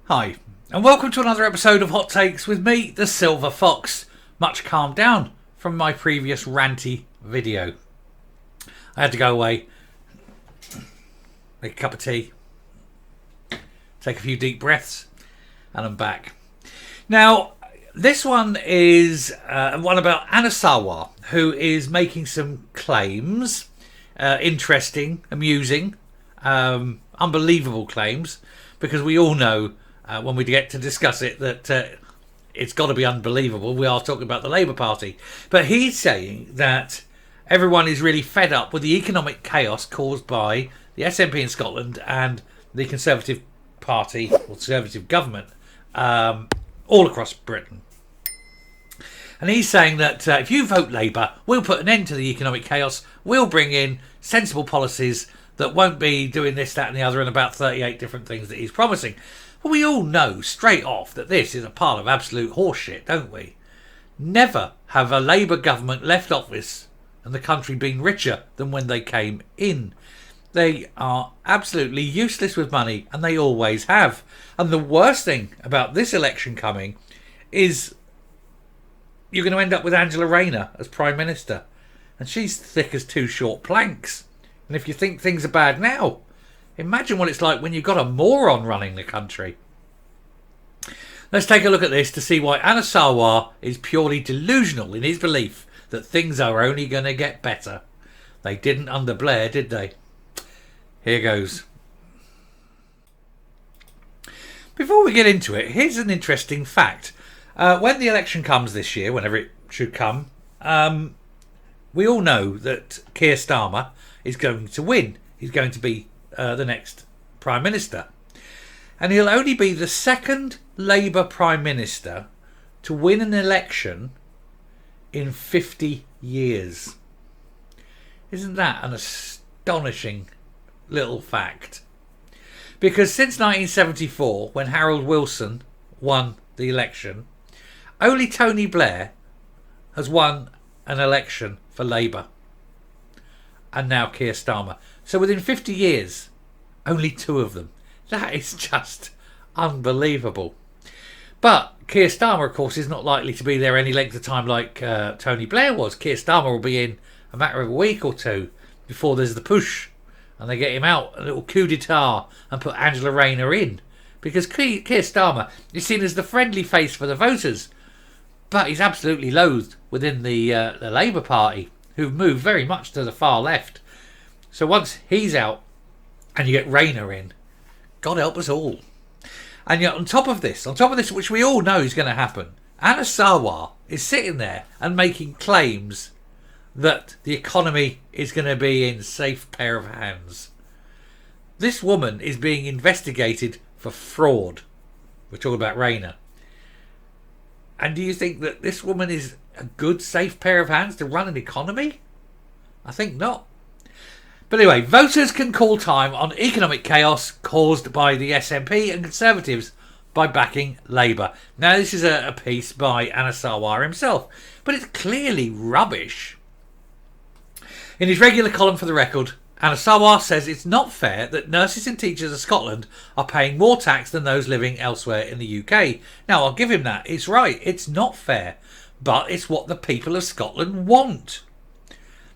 Hi, and welcome to another episode of Hot Takes with me, the Silver Fox. Much calmed down from my previous ranty video. I had to go away, make a cup of tea, take a few deep breaths, and I'm back. Now, this one is one about Anna Sarwar, who is making some claims, interesting, amusing, unbelievable claims, because we all know when we get to discuss it that it's got to be unbelievable. We are talking about the Labour Party. But he's saying that everyone is really fed up with the economic chaos caused by the SNP in Scotland and the Conservative Party or Conservative government all across Britain. And he's saying that if you vote Labour, we'll put an end to the economic chaos. We'll bring in sensible policies that won't be doing this, that and the other and about 38 different things that he's promising. Well, we all know straight off that this is a pile of absolute horseshit, don't we? Never have a Labour government left office and the country been richer than when they came in. They are absolutely useless with money, and they always have. And the worst thing about this election coming is you're going to end up with Angela Rayner as Prime Minister. And she's thick as two short planks. And if you think things are bad now, imagine what it's like when you've got a moron running the country. Let's take a look at this to see why Anna Sarwar is purely delusional in his belief that things are only going to get better. They didn't under Blair, did they? Here goes. Before we get into it, here's an interesting fact. When the election comes this year, whenever it should come, we all know that Keir Starmer is going to win. He's going to be the next Prime Minister. And he'll only be the second Labour Prime Minister to win an election in 50 years. Isn't that an astonishing little fact? Because since 1974, when Harold Wilson won the election, only Tony Blair has won an election for Labour. And now Keir Starmer. So within 50 years, only two of them. That is just unbelievable. But Keir Starmer, of course, is not likely to be there any length of time like Tony Blair was. Keir Starmer will be in a matter of a week or two before there's the push and they get him out, a little coup d'etat, and put Angela Rayner in. Because Keir Starmer is seen as the friendly face for the voters, but he's absolutely loathed within the Labour Party, who've moved very much to the far left. So once he's out and you get Rayner in, God help us all. And yet on top of this, which we all know is going to happen, Anna Sarwar is sitting there and making claims that the economy is going to be in safe pair of hands. This woman is being investigated for fraud. We're talking about Rayner. And do you think that this woman is a good, safe pair of hands to run an economy? I think not. But anyway, voters can call time on economic chaos caused by the SNP and Conservatives by backing Labour. Now, this is a piece by Anna Sarwar himself, but it's clearly rubbish. In his regular column for The Record, Anna Sarwar says it's not fair that nurses and teachers of Scotland are paying more tax than those living elsewhere in the UK. Now, I'll give him that. It's right. It's not fair. But it's what the people of Scotland want.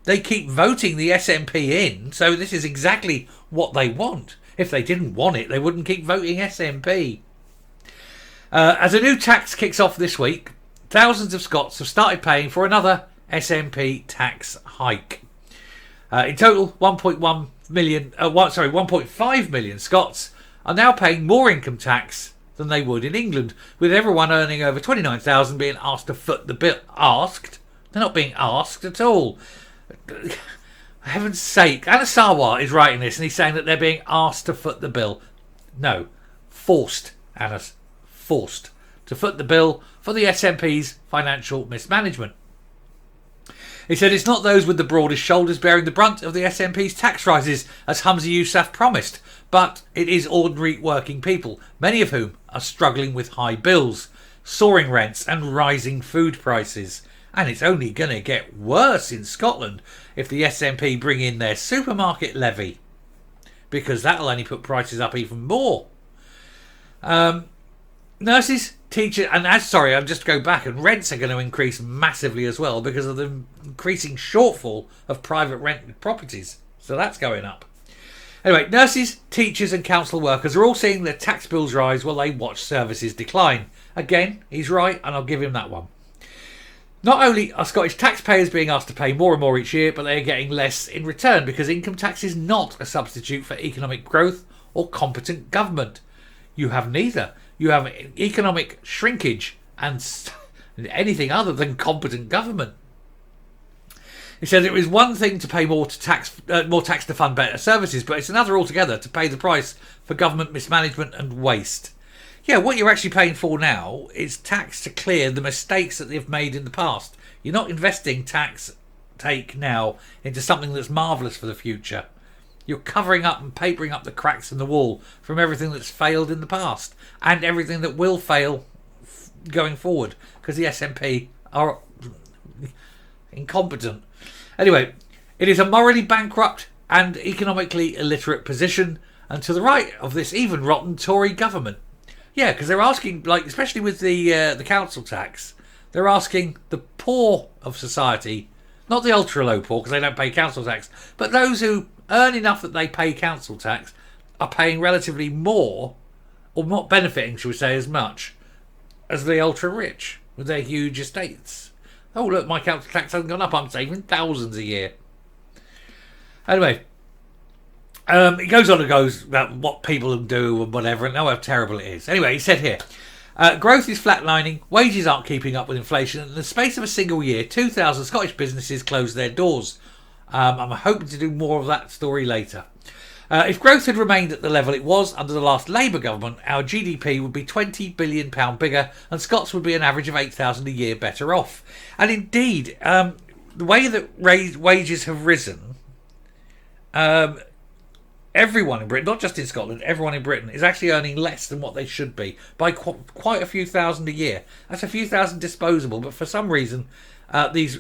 They keep voting the SNP in, so this is exactly what they want. If they didn't want it, they wouldn't keep voting SNP. As a new tax kicks off this week, thousands of Scots have started paying for another SNP tax hike. In total, 1.5 million Scots are now paying more income tax than they would in England, with everyone earning over 29,000 being asked to foot the bill. Asked? They're not being asked at all. For heaven's sake, Anna Sarwar is writing this and he's saying that they're being asked to foot the bill. No, forced, Anna, forced to foot the bill for the SNP's financial mismanagement. He said it's not those with the broadest shoulders bearing the brunt of the SNP's tax rises, as Humza Yousaf promised, but it is ordinary working people, many of whom are struggling with high bills, soaring rents and rising food prices. And it's only going to get worse in Scotland if the SNP bring in their supermarket levy, because that'll only put prices up even more. Nurses, teachers, and I'm just to go back, and rents are going to increase massively as well because of the increasing shortfall of private rented properties. So that's going up. Anyway, nurses, teachers and council workers are all seeing their tax bills rise while they watch services decline. Again, he's right, and I'll give him that one. Not only are Scottish taxpayers being asked to pay more and more each year, but they are getting less in return because income tax is not a substitute for economic growth or competent government. You have neither. You have economic shrinkage and anything other than competent government. He says it was one thing to pay more tax to fund better services, but it's another altogether to pay the price for government mismanagement and waste. Yeah, what you're actually paying for now is tax to clear the mistakes that they've made in the past. You're not investing tax take now into something that's marvellous for the future. You're covering up and papering up the cracks in the wall from everything that's failed in the past and everything that will fail going forward because the SNP are incompetent. Anyway, it is a morally bankrupt and economically illiterate position, and to the right of this even rotten Tory government. Yeah, because they're asking, like, especially with the council tax, they're asking the poor of society, not the ultra low poor because they don't pay council tax, but those who earn enough that they pay council tax are paying relatively more, or not benefiting, shall we say, as much as the ultra rich with their huge estates. Oh, look, my council tax hasn't gone up. I'm saving thousands a year. Anyway, it goes on and goes about what people do and whatever, and how terrible it is. Anyway, he said here, growth is flatlining, wages aren't keeping up with inflation, and in the space of a single year, 2,000 Scottish businesses closed their doors. I'm hoping to do more of that story later. If growth had remained at the level it was under the last Labour government, our GDP would be £20 billion bigger and Scots would be an average of $8,000 a year better off. And indeed, the way that wages have risen, everyone in Britain, not just in Scotland, everyone in Britain is actually earning less than what they should be by quite a few thousand a year. That's a few thousand disposable, but for some reason these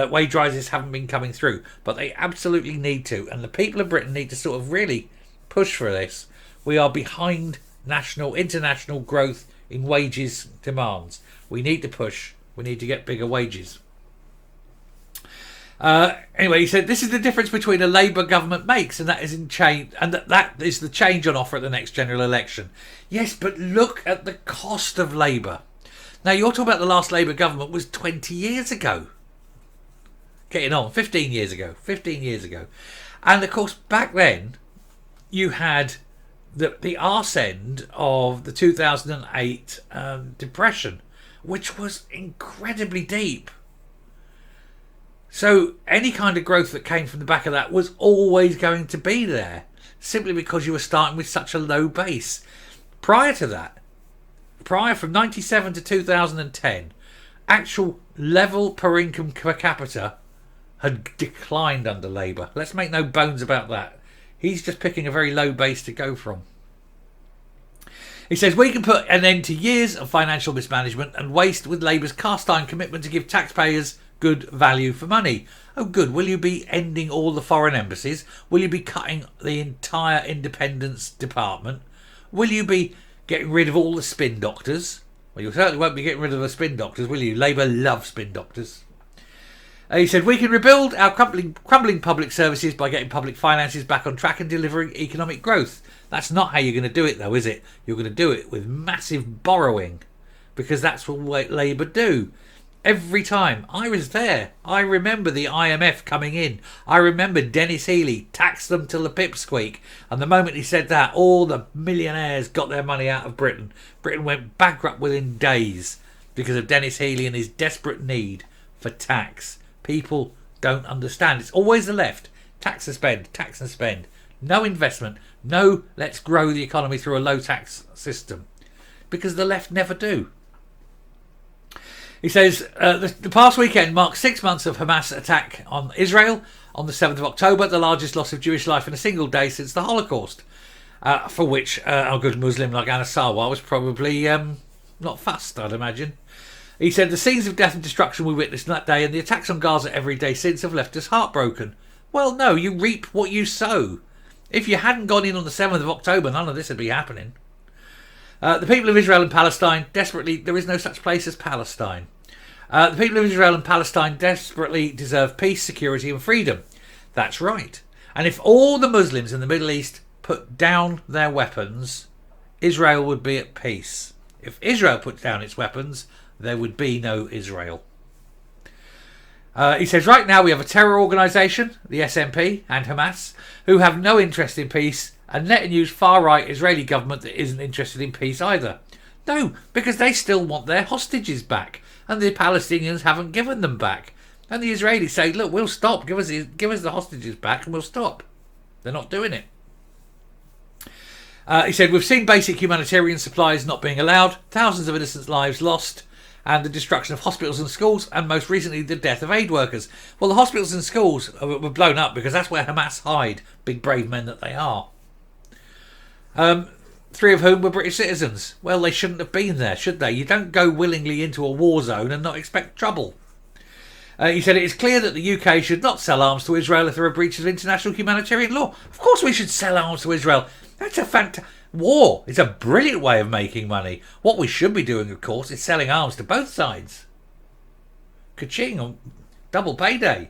wage rises haven't been coming through, but they absolutely need to, and the people of Britain need to sort of really push for this. We are behind international growth in wages demands. We need to push. We need to get bigger wages. Anyway, he said this is the difference between a Labour government makes, and that is in change, and that is the change on offer at the next general election. Yes, but look at the cost of Labour. Now, you're talking about the last Labour government was 20 years ago. Getting on, 15 years ago. And of course, back then, you had the arse end of the 2008 depression, which was incredibly deep. So any kind of growth that came from the back of that was always going to be there, simply because you were starting with such a low base. Prior from 97 to 2010, actual level per income per capita had declined under Labour. Let's make no bones about that. He's just picking a very low base to go from. He says we can put an end to years of financial mismanagement and waste with Labour's cast-iron commitment to give taxpayers good value for money. Oh good, will you be ending all the foreign embassies? Will you be cutting the entire independence department? Will you be getting rid of all the spin doctors? Well, you certainly won't be getting rid of the spin doctors, will you? Labour love spin doctors. He said we can rebuild our crumbling public services by getting public finances back on track and delivering economic growth. That's not how you're going to do it though, is it? You're going to do it with massive borrowing, because that's what Labour do. Every time I was there, I remember the IMF coming in. I remember Dennis Healey taxed them till the pipsqueak. And the moment he said that, all the millionaires got their money out of Britain. Britain went bankrupt within days because of Dennis Healey and his desperate need for tax. People don't understand. It's always the left. Tax and spend. No investment. No, let's grow the economy through a low tax system. Because the left never do. He says the past weekend marked 6 months of Hamas attack on Israel on the 7th of October, the largest loss of Jewish life in a single day since the Holocaust, for which our good Muslim like Anna Sarwar was probably not fussed, I'd imagine. He said the scenes of death and destruction we witnessed on that day and the attacks on Gaza every day since have left us heartbroken. Well, no, you reap what you sow. If you hadn't gone in on the 7th of October, none of this would be happening. The people of Israel and Palestine desperately... There is no such place as Palestine. The people of Israel and Palestine desperately deserve peace, security and freedom. That's right. And if all the Muslims in the Middle East put down their weapons, Israel would be at peace. If Israel puts down its weapons, there would be no Israel. He says, right now we have a terror organisation, the SNP and Hamas, who have no interest in peace, and Netanyahu's far-right Israeli government that isn't interested in peace either. No, because they still want their hostages back, and the Palestinians haven't given them back. And the Israelis say, look, we'll stop, give us the hostages back and we'll stop. They're not doing it. He said, we've seen basic humanitarian supplies not being allowed, thousands of innocent lives lost, and the destruction of hospitals and schools, and most recently the death of aid workers. Well, the hospitals and schools were blown up because that's where Hamas hide, big brave men that they are. 3 of whom were British citizens. Well, they shouldn't have been there, should they? You don't go willingly into a war zone and not expect trouble. He said, it is clear that the UK should not sell arms to Israel if there are breaches of international humanitarian law. Of course we should sell arms to Israel. That's a fantastic... War is a brilliant way of making money. What we should be doing, of course, is selling arms to both sides. Ka-ching on double payday.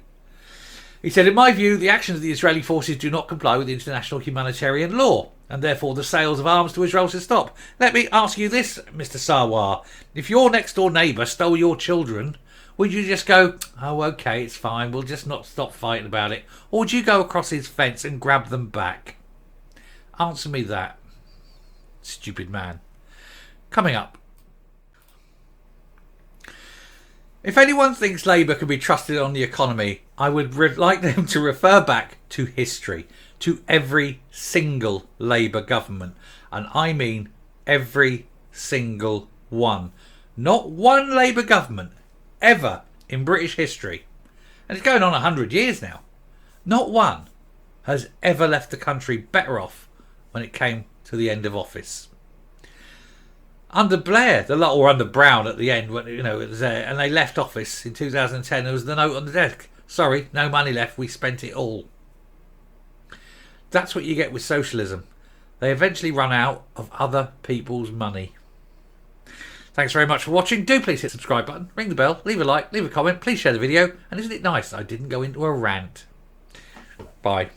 He said, in my view, the actions of the Israeli forces do not comply with international humanitarian law, and therefore the sales of arms to Israel should stop. Let me ask you this, Mr. Sarwar. If your next-door neighbour stole your children, would you just go, oh, OK, it's fine, we'll just not stop fighting about it? Or would you go across his fence and grab them back? Answer me that. Stupid man. Coming up. If anyone thinks Labour can be trusted on the economy, I would like them to refer back to history, to every single Labour government. And I mean every single one. Not one Labour government ever in British history, and it's going on 100 years now, not one has ever left the country better off when it came to the end of office. Under Blair, or under Brown at the end, when it was there, and they left office in 2010, there was the note on the desk, sorry, no money left, we spent it all. That's what you get with socialism. They eventually run out of other people's money. Thanks very much for watching. Do please hit the subscribe button, ring the bell, leave a like, leave a comment, please share the video, and isn't it nice I didn't go into a rant? Bye.